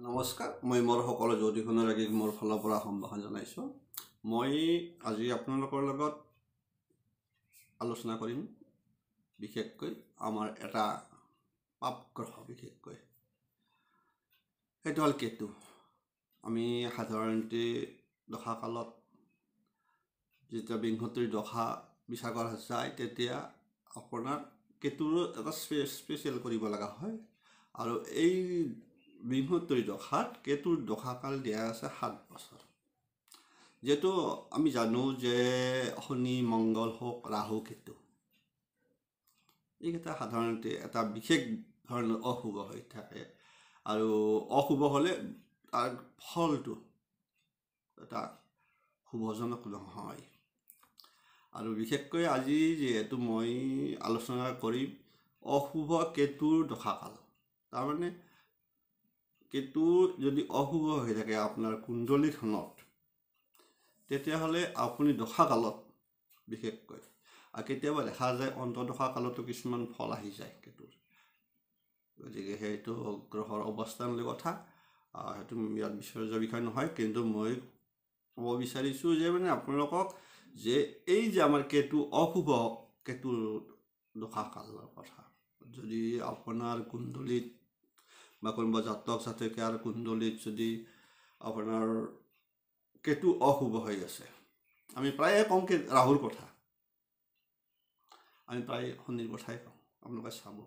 নমস্কাৰ মই মোৰ সকলো জ্যোতিষনুৰাগীক মোৰ ফালৰ পৰা সম্ভাষণ জনাইছোঁ। মই আজি আপোনালোকৰ লগত আলোচনা কৰিম বিশেষকৈ আমাৰ এটা পাপ গ্ৰহ, বিশেষকৈ সেইটো হ'ল কেতু। আমি সাধাৰণতে দশাকালত যেতিয়া বিংশতিৰ দশা বিচাৰ কৰা যায় তেতিয়া আপোনাৰ কেতুৰো এটা স্পেচিয়েল কৰিব লগা হয়। আৰু এই বিংশতিৰ দশাত কেতুৰ দশাকাল দিয়া আছে 7 বছৰ। যেহেতু আমি জানো যে শনি মংগল হওক ৰাহু কেতু এইকেইটা সাধাৰণতে এটা বিশেষ ধৰণৰ অশুভ হৈ থাকে, আৰু অশুভ হ'লে তাৰ ফলটো এটা শুভজনক নহয়। আৰু বিশেষকৈ আজি যিহেতু মই আলোচনা কৰিম অশুভ কেতুৰ দশাকাল, তাৰমানে কেতু যদি অশুভ হৈ থাকে আপোনাৰ কুণ্ডলীখনত, তেতিয়াহ'লে আপুনি দশাকালত বিশেষকৈ, আৰু কেতিয়াবা দেখা যায় অন্তৰ্দশা কালতো কিছুমান ফল আহি যায় কেতুৰ। গতিকে সেইটো গ্ৰহৰ অৱস্থানলৈ কথা, সেইটো ইয়াত বিচাৰ্য বিষয় নহয়। কিন্তু মই ক'ব বিচাৰিছোঁ যে আপোনালোকক যে এই যে আমাৰ কেতু অশুভ কেতুৰ দশাকালৰ কথা, যদি আপোনাৰ কুণ্ডলীত বা কোনোবা জাতক জাতিকাৰ কুণ্ডলীত যদি আপোনাৰ কেতু অশুভ হৈ আছে, আমি প্ৰায়ে কওঁ ৰাহুৰ কথা, আমি প্ৰায় শনিৰ কথাই কওঁ, আপোনালোকে চাব।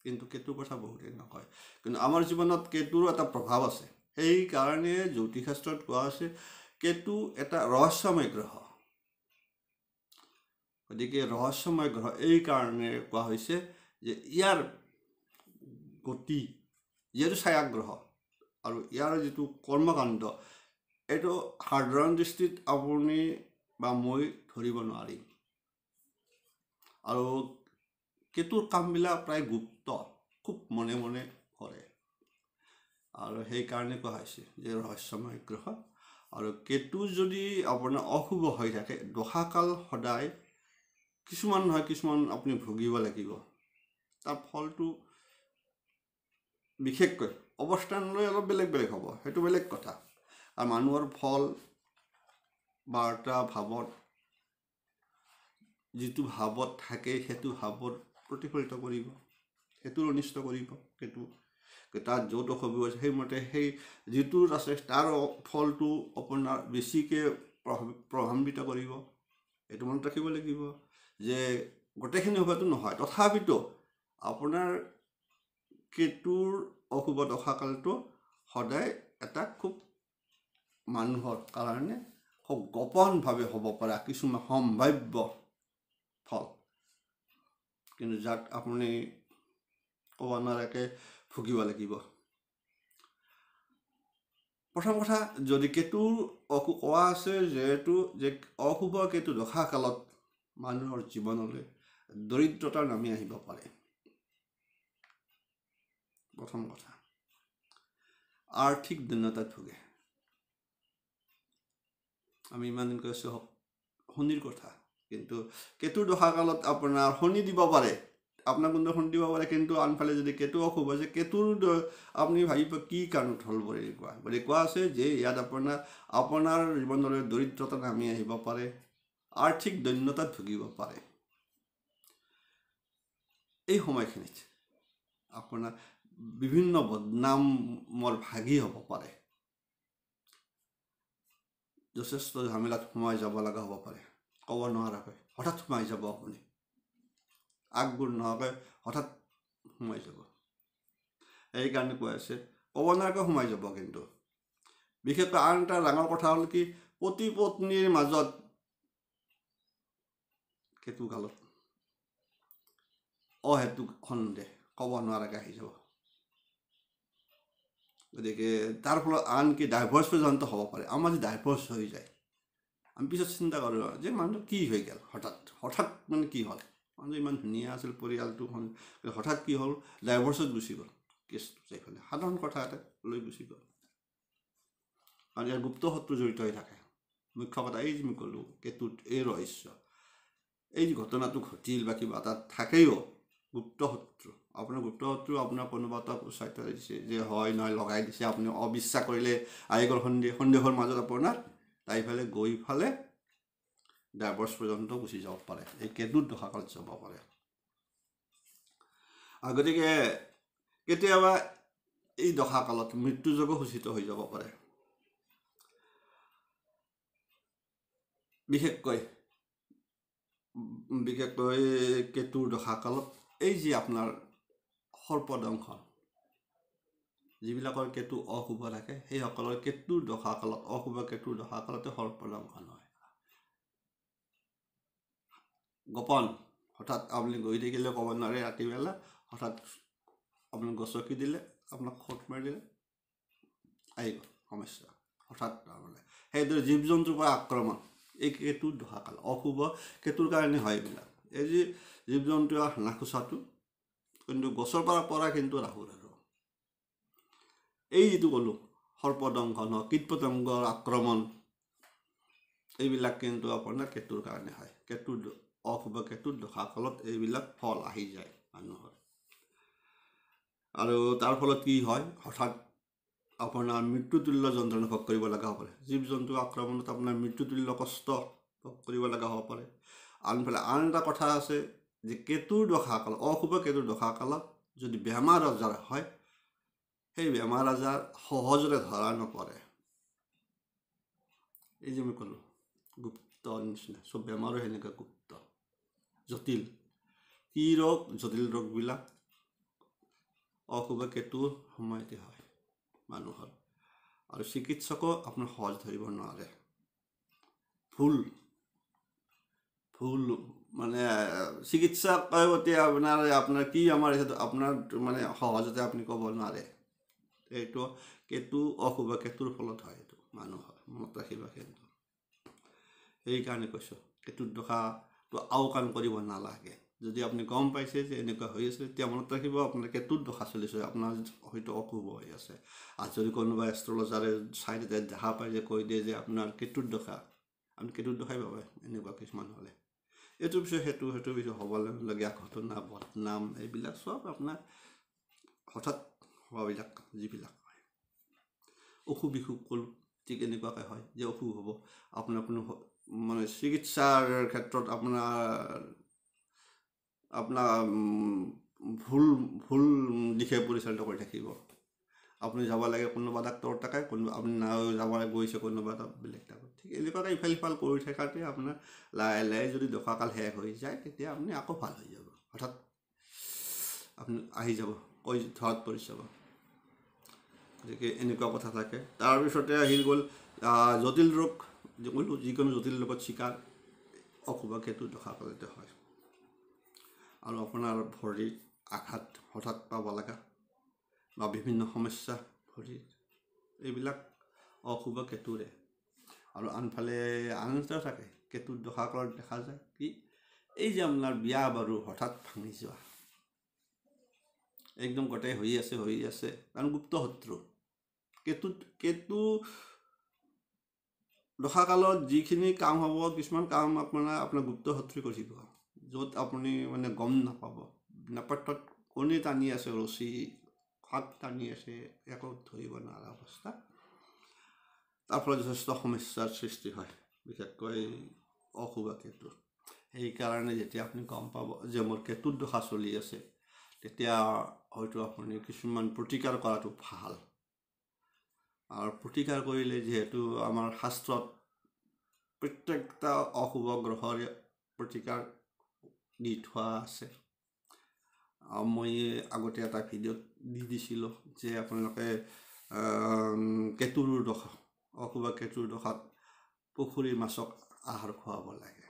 কিন্তু কেতুৰ কথা বহুতেই নকয়। কিন্তু আমাৰ জীৱনত কেতুৰ এটা প্ৰভাৱ আছে। সেইকাৰণে জ্যোতিষশাস্ত্ৰত কোৱা আছে কেতু এটা ৰহস্যময় গ্ৰহ। গতিকে ৰহস্যময় গ্ৰহ এই কাৰণে কোৱা হৈছে যে ইয়াৰ গতি, যিহেতু ছায়াগ্ৰহ, আৰু ইয়াৰ যিটো কৰ্মকাণ্ড, এইটো সাধাৰণ দৃষ্টিত আপুনি বা মই ধৰিব নোৱাৰিম। আৰু কেতুৰ কামবিলাক প্ৰায় গুপ্ত, খুব মনে মনে কৰে, আৰু সেইকাৰণে কোৱা হৈছে যে ৰহস্যময় গ্ৰহ। আৰু কেতু যদি আপোনাৰ অশুভ হৈ থাকে, দশাকাল সদায় কিছুমান নহয় কিছুমান আপুনি ভুগিব লাগিব। তাৰ ফলটো বিশেষকৈ অৱস্থানলৈ অলপ বেলেগ বেলেগ হ'ব, সেইটো বেলেগ কথা। আৰু মানুহৰ ফল বাৰ্তা ভাৱত, যিটো ভাৱত থাকে সেইটো ভাৱত প্ৰতিফলিত কৰিব, সেইটোৰ অনিষ্ট কৰিব কেতু। তাত য'ত অশুভ আছে সেইমতে সেই যিটোত আছে তাৰ ফলটো আপোনাৰ বেছিকৈ প্ৰভাৱান্বিত কৰিব। এইটো মনত ৰাখিব লাগিব যে গোটেইখিনি হ'বতো নহয়, তথাপিতো আপোনাৰ কেতুৰ অশুভ দশাকালটো সদায় এটা খুব মানুহৰ কাৰণে খুব গোপনভাৱে হ'ব পৰা কিছুমান সম্ভাৱ্য ফল, কিন্তু যাক আপুনি ক'ব নোৱাৰাকৈ ভুগিব লাগিব। প্ৰথম কথা, যদি কেতুৰ কোৱা আছে যিহেতু যে অশুভ কেতু দশাকালত মানুহৰ জীৱনলৈ দৰিদ্ৰতা নামি আহিব পাৰে। প্ৰথম কথা, আৰ্থিক দৈন্যতাত ভোগে। আমি ইমান দিন কৈছোঁ শনিৰ কথা, কিন্তু কেতুৰ দশাকালত আপোনাৰ শনি দিব পাৰে, আপোনাৰ কোনটো শনি দিব পাৰে, কিন্তু আনফালে যদি কেতু অশুভ আছে, কেতুৰ আপুনি ভাবিব কি কাৰণত হ'ল বুলি কোৱা আছে যে ইয়াত আপোনাৰ জীৱনলৈ দৰিদ্ৰতা নামি আহিব পাৰে, আৰ্থিক দৈন্যতাত ভুগিব পাৰে। এই সময়খিনিত আপোনাৰ বিভিন্ন বদনামৰ ভাগি হ'ব পাৰে, যথেষ্ট ঝামেলাত সোমাই যাব লগা হ'ব পাৰে, ক'ব নোৱাৰাকৈ হঠাৎ সোমাই যাব, আপুনি আগবোৰ নোহোৱাকৈ হঠাৎ সোমাই যাব। সেইকাৰণে কৈ আছে ক'ব নোৱাৰাকৈ সোমাই যাব। কিন্তু বিশেষকৈ আন এটা ডাঙৰ কথা হ'ল কি, পতি পত্নীৰ মাজত কেতু কালত অহেতুক সন্দেহ ক'ব নোৱাৰাকৈ আহি যাব। গতিকে তাৰ ফলত আনকি ডাইভৰ্চ পৰ্যন্ত হ'ব পাৰে। আমাৰ যদি ডাইভৰ্চ হৈ যায়, আমি পিছত চিন্তা কৰোঁ যে মানুহটো কি হৈ গ'ল, হঠাৎ কি হ'ল, মানুহটো ইমান ধুনীয়া আছিল, পৰিয়ালটো হঠাৎ কি হ'ল, ডাইভৰ্চত গুচি গ'ল, কেছটো এইফালে সাধাৰণ কথা এটা লৈ গুচি গ'ল। কাৰণ ইয়াৰ গুপ্ত শত্ৰু জড়িত হৈ থাকে। মুখ্য কথা এই যে মই ক'লোঁ কেতুত এই ৰহস্য, এই যে ঘটনাটো ঘটিল বা কিবা এটা থাকেও, গুপ্ত শত্ৰু আপোনাৰ গুপ্ত শত্ৰু আপোনাৰ কোনোবা এটা উৎসাহিত দিছে যে হয় নহয় লগাই দিছে আপুনি অবিশ্বাস কৰিলে আহি গ'ল সন্দেহৰ মাজত আপোনাৰ তাইফালে গৈ ফালে ডাইভৰ্চ পৰ্যন্ত গুচি যাব পাৰে এই কেতুৰ দশাকালত যাব পাৰে গতিকে কেতিয়াবা এই দশাকালত মৃত্যুযোগো সূচিত হৈ যাব পাৰে বিশেষকৈ কেতুৰ দশাকালত এই যে আপোনাৰ সৰ্পদংশন যিবিলাকৰ কেতু অশুভ থাকে সেইসকলৰ কেতুৰ দশাকালত অশুভ কেতুৰ দশাকালতে সৰ্পদংশন হয় গোপন হঠাৎ আপুনি গৈ থাকিলে ক'ব নোৱাৰে ৰাতিবেলা হঠাৎ আপুনি গছকি দিলে আপোনাক খোট মাৰি দিলে আহি গ'ল সমস্যা হঠাৎ তাৰমানে সেইদৰে জীৱ জন্তুৰ পৰা আক্ৰমণ এই কেতুৰ দশাকাল অশুভ কেতুৰ কাৰণে হয় এইবিলাক এই যে জীৱ জন্তুৰ নাখোচাটো কিন্তু গছৰ পৰা পৰা কিন্তু ৰাহুৰ আৰু এই যিটো ক'লোঁ সৰ্পদংশন কীট পতংগৰ আক্ৰমণ এইবিলাক কিন্তু আপোনাৰ কেতুৰ কাৰণে হয় কেতুৰ অশুভ কেতুৰ দশাকালত এইবিলাক ফল আহি যায় মানুহৰ আৰু তাৰ ফলত কি হয় হঠাৎ আপোনাৰ মৃত্যুতুল্য যন্ত্ৰণা ভোগ কৰিব লগা হ'ব পাৰে জীৱ জন্তু আক্ৰমণত আপোনাৰ মৃত্যুতুল্য কষ্ট ভোগ কৰিব লগা হ'ব পাৰে আনফালে আন এটা কথা আছে যে কেতুৰ দশাকাল অশুভ কেতুৰ দশাকালত যদি বেমাৰ আজাৰ হয় সেই বেমাৰ আজাৰ সহজতে ধৰা নপৰে এই যে মই ক'লোঁ গুপ্ত নিচিনা চব বেমাৰো সেনেকৈ গুপ্ত জটিল কি ৰোগ জটিল ৰোগবিলাক অশুভ কেতুৰ সময়তে হয় মানুহৰ আৰু চিকিৎসকো আপোনাৰ সহজ ধৰিব নোৱাৰে ভুল মানে চিকিৎসক আপোনাৰ কি আমাৰ আপোনাৰ মানে সহজতে আপুনি ক'ব নোৱাৰে এইটো কেতু অশুভ কেতুৰ ফলত হয় এইটো মানুহৰ মনত ৰাখিবা কিন্তু সেইকাৰণে কৈছোঁ কেতুৰ দশাটো আওকাণ কৰিব নালাগে যদি আপুনি গম পাইছে যে এনেকুৱা হৈ আছে তেতিয়া মনত ৰাখিব আপোনাৰ কেতুৰ দশা চলিছে আপোনাৰ হয়তো অশুভ হৈ আছে আৰু যদি কোনোবা এষ্ট্ৰলজাৰে চাইডতে দেখা পায় যে কৈ দিয়ে যে আপোনাৰ কেতুৰ দশা আপুনি কেতুৰ দশাই পাবে এনেকুৱা কিছুমান হ'লে এইটোৰ পিছত সেইটো পিছত হ'বলগীয়া ঘটনা বদনাম এইবিলাক চব আপোনাৰ হঠাৎ হোৱাবিলাক যিবিলাক হয় অসুখ বিসুখ ক'লোঁ ঠিক এনেকুৱাকৈ হয় যে অসুখ হ'ব আপোনাৰ কোনো মানে চিকিৎসাৰ ক্ষেত্ৰত আপোনাৰ ভুল দিশে পৰিচালিত কৰি থাকিব আপুনি যাব লাগে কোনোবা ডাক্তৰৰ তাকে আপুনি যাব গৈছে কোনোবা এটা বেলেগ ডাক্তৰ ঠিক এনেকুৱাকৈ ইফাল সিফাল কৰি থকাতে আপোনাৰ লাহে লাহে যদি দশাকাল শেষ হৈ যায় তেতিয়া আপুনি আকৌ ভাল হৈ যাব হঠাৎ আপুনি আহি যাব কৈ ধৰাত পৰি যাব গতিকে এনেকুৱা কথা থাকে তাৰপিছতে আহি গ'ল জটিল ৰোগ যিকোনো জটিল ৰোগত চিকাৰ অশুভ কেতুৰ দশাকালতে হয় আৰু আপোনাৰ ভৰিত আঘাত হঠাৎ পাব লগা বা বিভিন্ন সমস্যা ভৰিত এইবিলাক অশুভ কেতুৰে আৰু আনফালে আন এটাও থাকে কেতুৰ দশাকালত দেখা যায় কি এই যে আপোনাৰ বিয়া বাৰু হঠাৎ ভাঙি যোৱা একদম গোটেই হৈ আছে কাৰণ গুপ্ত শত্ৰু কেতু দশাকালত যিখিনি কাম হ'ব কিছুমান কাম আপোনাৰ গুপ্ত শত্ৰুৱে কৰিব য'ত আপুনি মানে গম নাপাব নেপথ্যত কোনে টানি আছে ৰছী হাত টানি আছে একো ধৰিব নোৱাৰা অৱস্থা তাৰ ফলত যথেষ্ট সমস্যাৰ সৃষ্টি হয় বিশেষকৈ অশুভ কেতুৰ সেইকাৰণে যেতিয়া আপুনি গম পাব যে মোৰ কেতুৰ দশা চলি আছে তেতিয়া হয়তো আপুনি কিছুমান প্ৰতিকাৰ কৰাটো ভাল আৰু প্ৰতিকাৰ কৰিলে যিহেতু আমাৰ শাস্ত্ৰত প্ৰত্যেকটা অশুভ গ্ৰহৰ প্ৰতিকাৰ দি থোৱা আছে মই আগতে এটা ভিডিঅ'ত দি দিছিলোঁ যে আপোনালোকে কেতুৰ দশা অশুভ কেতুৰ দশাত পুখুৰীৰ মাছক আহাৰ খুৱাব লাগে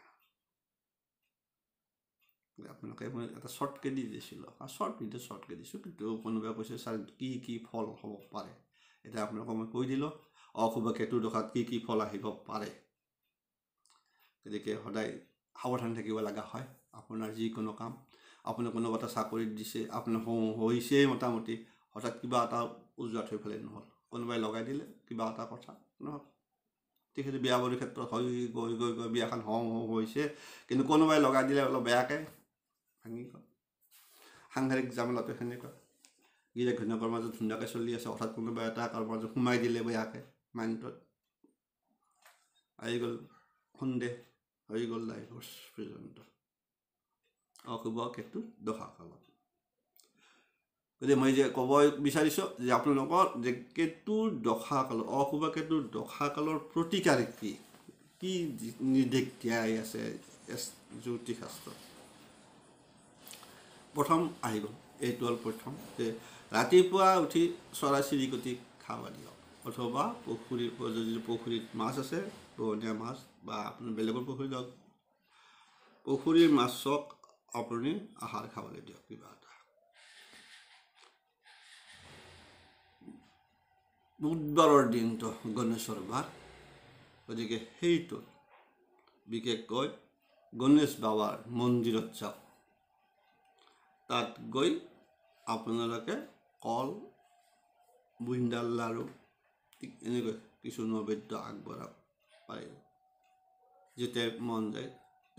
আপোনালোকে মই এটা শ্বৰ্টকৈ দি দিছিলোঁ শ্বৰ্টকৈ দিছোঁ কিন্তু কোনোবাই কৈছে ছাৰ কি ফল হ'ব পাৰে এতিয়া আপোনালোকক মই কৈ দিলোঁ অশুভ কেতুৰ দশাত কি ফল আহিব পাৰে গতিকে সদায় সাৱধান থাকিব লগা হয় আপোনাৰ যিকোনো কাম আপুনি কোনোবা এটা চাকৰিত দিছে আপোনাৰ হৈছেই মোটামুটি হঠাৎ কিবা এটা উজুৱাত হৈ পেলাই নহ'ল কোনোবাই লগাই দিলে কিবা এটা কথা নহ'ল তেখেতে বিয়া বাৰীৰ ক্ষেত্ৰত গৈ বিয়াখন হৈছে কিন্তু কোনোবাই লগাই দিলে অলপ বেয়াকৈ ভাঙি গ'ল সাংসাৰিক জামেলাটো সেনেকুৱা গিৰে ঘৈণীয়েকৰ মাজত ধুনীয়াকৈ চলি আছে হঠাৎ কোনোবা এটা কাৰোবাৰ মাজত সোমাই দিলে বেয়াকৈ মাইণ্ডত আহি গ'ল সন্দেহ হৈ গ'ল ডাইভৰ্চ পৰ্যন্ত অশুভ কেতুৰ দশাকালত গতিকে মই যে ক'ব বিচাৰিছোঁ যে আপোনালোকৰ যে কেতুৰ দশাকাল অশুভ কেতুৰ দশাকালৰ প্ৰতিকাৰ কি কি নিৰ্দেশ দিয়াই আছে জ্যোতিষশাস্ত্ৰত প্ৰথম আহি গ'ল এইটো হ'ল প্ৰথম যে ৰাতিপুৱা উঠি চৰাই চিৰিকটিক খাব দিয়ক অথবা পুখুৰীত মাছ আছে পোহনীয়া মাছ বা আপুনি বেলেগৰ পুখুৰী যাওক পুখুৰীৰ মাছক আপুনি আহাৰ খাবলৈ দিয়ক কিবা এটা বুধবাৰৰ দিনটো গণেশৰ বাৰ গতিকে সেইটো বিশেষকৈ গণেশ বাবাৰ মন্দিৰত যাওক তাত গৈ আপোনালোকে কল বুন্দাল লাড়ু ঠিক এনেকৈ কিছু নৈবেদ্য আগবঢ়াব পাৰিব যেতিয়া মন যায়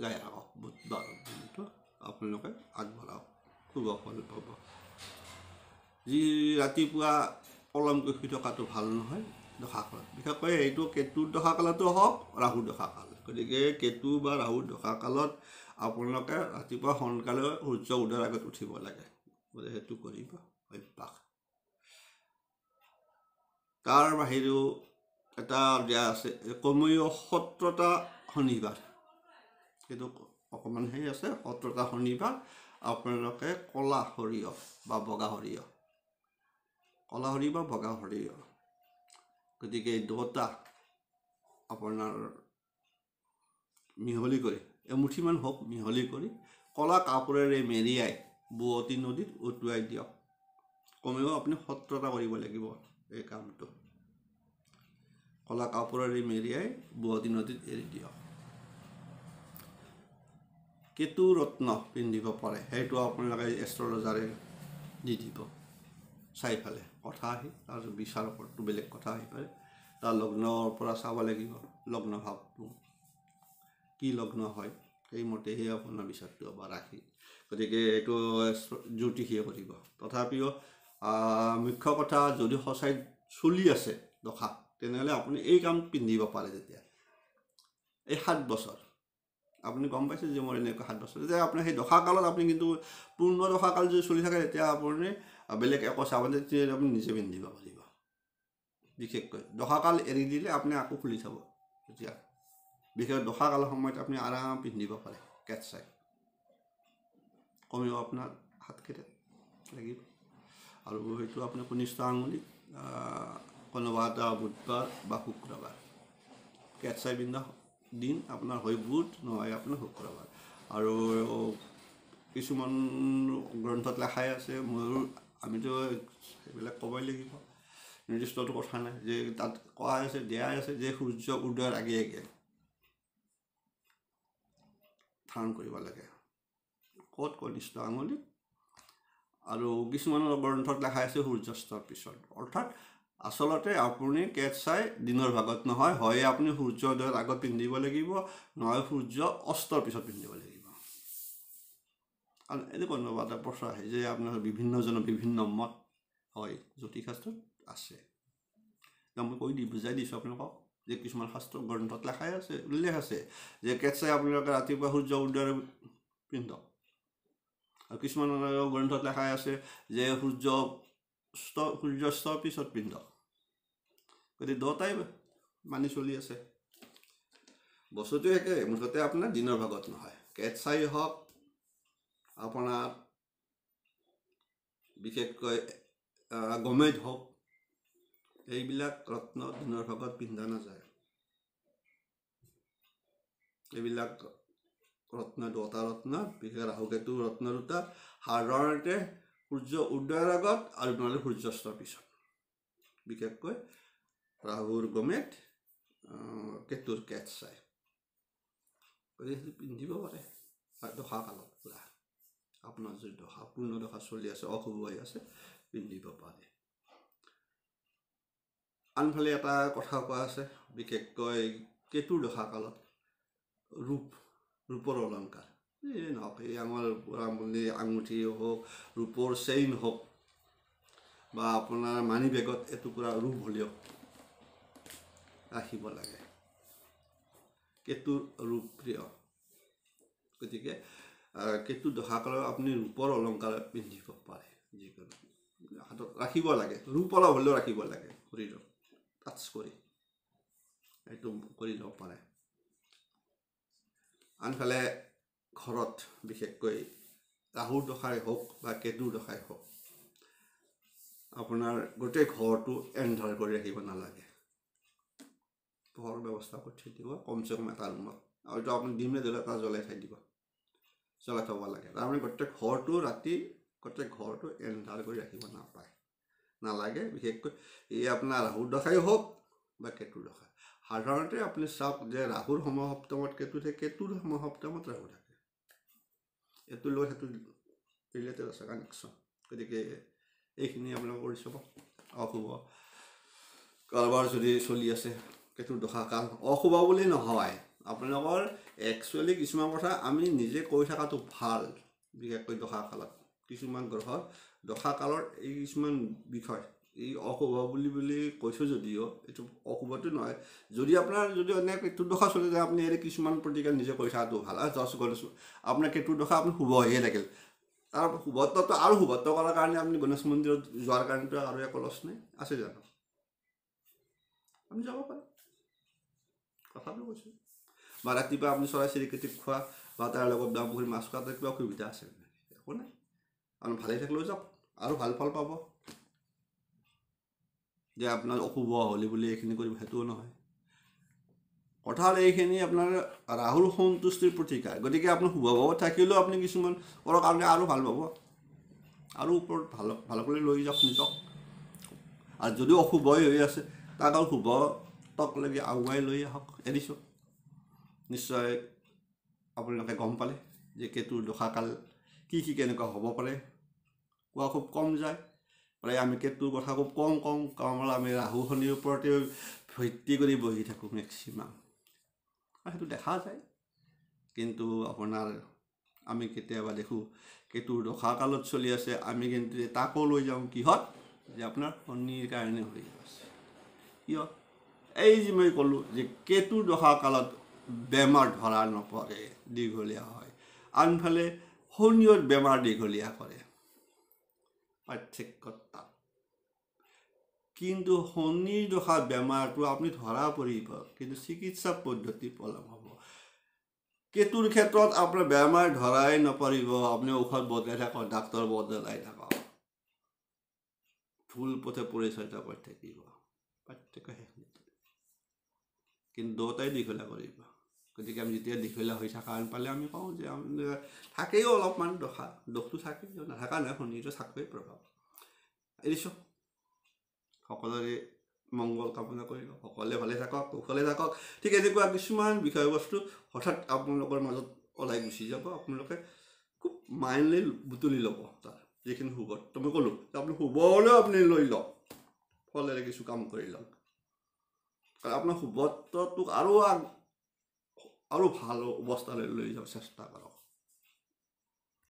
যাই আহক বুধবাৰৰ দিনটো আপোনালোকে আগবঢ়াওক শুভ ফল পাব যি ৰাতিপুৱা পলমকৈ শুই থকাটো ভাল নহয় দশাকালত বিশেষকৈ এইটো কেতুৰ দশাকালতো হওক ৰাহুৰ দশাকাল গতিকে কেতু বা ৰাহুৰ দশাকালত আপোনালোকে ৰাতিপুৱা সোনকালে সূৰ্য উদয়ৰ আগত উঠিব লাগে গতিকে সেইটো কৰিব অভ্যাস তাৰ বাহিৰেও এটা দিয়া আছে কমেও 17টা শনিবাৰ সেইটো অকণমান হেৰি আছে 17টা শনিবাৰ আপোনালোকে ক'লা সৰিয়হ বা বগা সৰিয়হ ক'লা সৰিয়হ বা বগা সৰিয়হ গতিকে এই দুটা আপোনাৰ মিহলি কৰি এমুঠিমান হওক মিহলি কৰি ক'লা কাপোৰেৰে মেৰিয়াই বোৱতী নদীত উটুৱাই দিয়ক কমেও আপুনি 17টা কৰিব লাগিব এই কামটো ক'লা কাপোৰেৰে মেৰিয়াই বোৱতী নদীত এৰি দিয়ক কেতু ৰত্ন পিন্ধিব পাৰে সেইটো আপোনালোকে এষ্ট্ৰলজাৰে দি দিব চাৰিফালে কথা আহি তাৰ বিচাৰকৰটো বেলেগ কথা আহি পাৰে তাৰ লগ্নৰ পৰা চাব লাগিব লগ্ন ভাৱটো কি লগ্ন হয় সেইমতেহে আপোনাৰ বিচাৰটো বা ৰাখি গতিকে এইটো জ্যোতিষীয়ে কৰিব তথাপিও মুখ্য কথা যদি সঁচাই চলি আছে দশা তেনেহ'লে আপুনি এই কাম পিন্ধিব পাৰে যেতিয়া এই 7 বছৰ আপুনি গম পাইছে যে মোৰ এনেকুৱা 7 বছৰ যে আপোনাৰ সেই দশাকালত আপুনি কিন্তু পূৰ্ণ দশাকাল যদি চলি থাকে তেতিয়া আপুনি বেলেগ একো চাব তেতিয়া আপুনি নিজে পিন্ধিব পাৰিব বিশেষকৈ দশাকাল এৰি দিলে আপুনি আকৌ খুলি চাব তেতিয়া বিশেষকৈ দশাকালৰ সময়ত আপুনি আৰাম পিন্ধিব পাৰে কেট চাই কমেও আপোনাৰ হাতকেইটা লাগিব আৰু সেইটো আপুনি কনিষ্ঠ আঙুলিত কোনোবা এটা বুধবাৰ বা শুক্ৰবাৰ কেট চাই পিন্ধা দিন আপোনাৰ হয় বুধ নহয় আপোনাৰ শুক্ৰবাৰ আৰু কিছুমান গ্ৰন্থত লেখাই আছে মোৰ আমিতো সেইবিলাক ক'বই লাগিব নিৰ্দিষ্টটো কথা নাই যে তাত কোৱা আছে দিয়াই আছে যে সূৰ্য উদয়ৰ আগে আগে ধাৰণ কৰিব লাগে ক'ত কনিষ্ঠ আঙুলিত আৰু কিছুমানৰ গ্ৰন্থত লেখা আছে সূৰ্যাস্তৰ পিছত অৰ্থাৎ আচলতে আপুনি কেট চাই দিনৰ ভাগত নহয় হয় আপুনি সূৰ্য উদয়ৰ আগত পিন্ধিব লাগিব নহয় সূৰ্য অস্তৰ পিছত পিন্ধিব লাগিব আৰু এনে কোনোবা এটা প্ৰশ্ন আহে যে আপোনাৰ বিভিন্নজনৰ বিভিন্ন মত হয় জ্যোতিষশাস্ত্ৰত আছে মই কৈ বুজাই দিছোঁ আপোনালোকক যে কিছুমান শাস্ত্ৰ গ্ৰন্থত লেখাই আছে উল্লেখ আছে যে কেট চাই আপোনালোকে ৰাতিপুৱা সূৰ্য উদয়ৰ পিন্ধক আৰু কিছুমান গ্ৰন্থত লেখাই আছে যে সূৰ্যাস্তৰ পিছত পিন্ধক গতিকে দুটাই মানি চলি আছে বস্তুটো একে মুঠতে আপোনাৰ দিনৰ ভাগত নহয় কেট চাই হওক আপোনাৰ বিশেষকৈ গমেদ হওক এইবিলাক ৰত্ন দিনৰ ভাগত পিন্ধা নাযায় এইবিলাক ৰত্ন দুটা ৰত্ন বিশেষ ৰাহুকেতু ৰত্ন দুটা সাধাৰণতে সূৰ্য উদয়ৰ আগত আৰু নহ'লে সূৰ্যাস্তৰ পিছত বিশেষকৈ ৰাহুৰ গমেদ কেতুৰ কেট চাই গতিকে পিন্ধিব পাৰে দশাকালত পূৰা আপোনাৰ যদি দশা পূৰ্ণ দশা চলি আছে অশুভ হৈ আছে পিন্ধিব পাৰে আনফালে এটা কথা কোৱা আছে বিশেষকৈ কেতুৰ দশাকালত ৰূপৰ অলংকাৰ এই নহওক, এই আঙুঠি হওক, ৰূপৰ চেইন হওক, বা আপোনাৰ মানি বেগত এটুকুৰা ৰূপ হ'লেও ৰাখিব লাগে। কেতুৰ ৰূপ প্ৰিয়, গতিকে কেতু দশাকালত আপুনি ৰূপৰ অলংকাৰ পিন্ধিব পাৰে, যিকোনো হাতত ৰাখিব লাগে, ৰূপ অলপ হ'লেও ৰাখিব লাগে, শৰীৰত টাচ কৰি এইটো কৰি ল'ব পাৰে। আনফালে ঘৰত বিশেষকৈ ৰাহুৰ দশাই হওক বা কেতুৰ দশাই হওক, আপোনাৰ গোটেই ঘৰটো এন্ধাৰ কৰি ৰাখিব নালাগে, পোহৰৰ ব্যৱস্থা কৰি থৈ দিব, কমচে কম এটা ৰুমত, হয়তো আপুনি দিনে দিলে এটা জ্বলাই থৈ দিব, জ্বলাই থ'ব লাগে। তাৰমানে গোটেই ঘৰটো এন্ধাৰ কৰি ৰাখিব নালাগে। বিশেষকৈ এই আপোনাৰ ৰাহুৰ দশাই হওক বা কেতুৰ দশা, সাধাৰণতে আপুনি চাওক যে ৰাহুৰ সমসপ্তমত কেতু থাকে, কেতুৰ সমসপ্তমত ৰাহু থাকে, এইটোৰ লগত সেইটো ৰিলেটেড আছে কানেকশ্যন। গতিকে এইখিনি আপোনালোকে কৰি চাব। অশুভ কাৰোবাৰ যদি চলি আছে কেতুৰ দশা কাল, অশুভ বুলি নহয়, আপোনালোকৰ একচুৱেলি কিছুমান কথা আমি নিজে কৈ থকাটো ভাল। বিশেষকৈ দশা কালত কিছুমান গ্ৰহৰ দশা কালৰ এই কিছুমান বিষয়, এই অশুভ বুলি কৈছোঁ যদিও এইটো অশুভটো নহয়। যদি আপোনাৰ যদি অন্য কেতুৰ দশা চলি যায়, আপুনি এই কিছুমান প্ৰতিকাৰ নিজে কৰি থকাটো ভাল। জাষ্ট কৈছোঁ আপোনাৰ কেতুৰ দশা আপুনি শুভ হৈয়ে থাকিল, তাৰ শুভত্বটো আৰু শুভত্ব কৰাৰ কাৰণে আপুনি গণেশ মন্দিৰত যোৱাৰ কাৰণেতো আৰু একো লছ নাই, আছে জানো? আপুনি যাব পাৰে, কথাটো কৈছোঁ। বা ৰাতিপুৱা আপুনি চৰাই চিৰিকটিক খোৱা বা তাৰ লগত দাম পুখুৰী মাছ খোৱাত কিবা অসুবিধা আছে নেকি? একো নাই, আপুনি ভালেই থাকিলেও যাওক, আৰু ভাল ফল পাব। যে আপোনাৰ অশুভ হ'লে বুলি এইখিনি কৰিব সেইটোও নহয়। কথা হ'ল এইখিনি আপোনাৰ ৰাহুৰ সন্তুষ্টিৰ প্ৰতিকাৰ। গতিকে আপুনি শুভ ভাৱত থাকিলেও আপুনি কিছুমান কৰাৰ কাৰণে আৰু ভাল পাব, আৰু ওপৰত ভাল কৰি লৈ যাওক নিজক। আৰু যদিও অশুভই হৈ আছে, তাক আৰু শুভতক লাগি আগুৱাই লৈ আহক। এৰিছোঁ, নিশ্চয় আপোনালোকে গম পালে যে কেতুৰ দশাকাল কি কেনেকুৱা হ'ব পাৰে। কোৱা খুব কম যায়, প্ৰায় আমি কেতুৰ কথা খুব কম কাৰণ আমি ৰাহু শনিৰ ওপৰতে ভিত্তি কৰি বহি থাকোঁ মেক্সিমাম, আৰু সেইটো দেখা যায়। কিন্তু আপোনাৰ আমি কেতিয়াবা দেখোঁ কেতুৰ দশা কালত চলি আছে, আমি কিন্তু তাকো লৈ যাওঁ কিহত, যে আপোনাৰ শনিৰ কাৰণে হৈ আছে। কিয়? এই যে মই ক'লোঁ যে কেতুৰ দশা কালত বেমাৰ ধৰা নপৰে, দীঘলীয়া হয়। আনফালে শনিৰ বেমাৰ দীঘলীয়া কৰে, পাৰ্থক্য তাত। কিন্তু শনিৰ দশা বেমাৰটো আপুনি ধৰা পৰিব, কিন্তু চিকিৎসা পদ্ধতি পলম হ'ব। কেতুৰ ক্ষেত্ৰত আপোনাৰ বেমাৰ ধৰাই নপৰিব, আপুনি ঔষধ বদলাই থাকক, ডাক্তৰ বদলাই থাকক, ভুল পথে পৰিচৰ্যা কৰি থাকিব, পাৰ্থক্য সেইখিনি। কিন্তু দুয়োটাই দীঘলীয়া কৰিব। গতিকে আমি যেতিয়া দীঘলীয়া হৈ থকা পালে আমি কওঁ যে থাকেই অলপমান দোষটো থাকেই, নাথাকা নাই, শনিটো থাকেই প্ৰভাৱ। এৰিছোঁ, সকলোৰে মংগল কামনা কৰিলোঁ, সকলোৱে ভালে থাকক, কুশলে থাকক। ঠিক এনেকুৱা কিছুমান বিষয়বস্তু হঠাৎ আপোনালোকৰ মাজত ওলাই গুচি যাব, আপোনালোকে খুব মাইণ্ডলি বুটলি ল'ব। তাৰ যিখিনি শুভত্ব মই ক'লোঁ, আপুনি শুভ হ'লেও আপুনি লৈ লওক, ফলেৰে কিছু কাম কৰি লওক, কাৰণ আপোনাৰ শুভত্বটোক আৰু ভাল অৱস্থালৈ লৈ যাব চেষ্টা কৰক।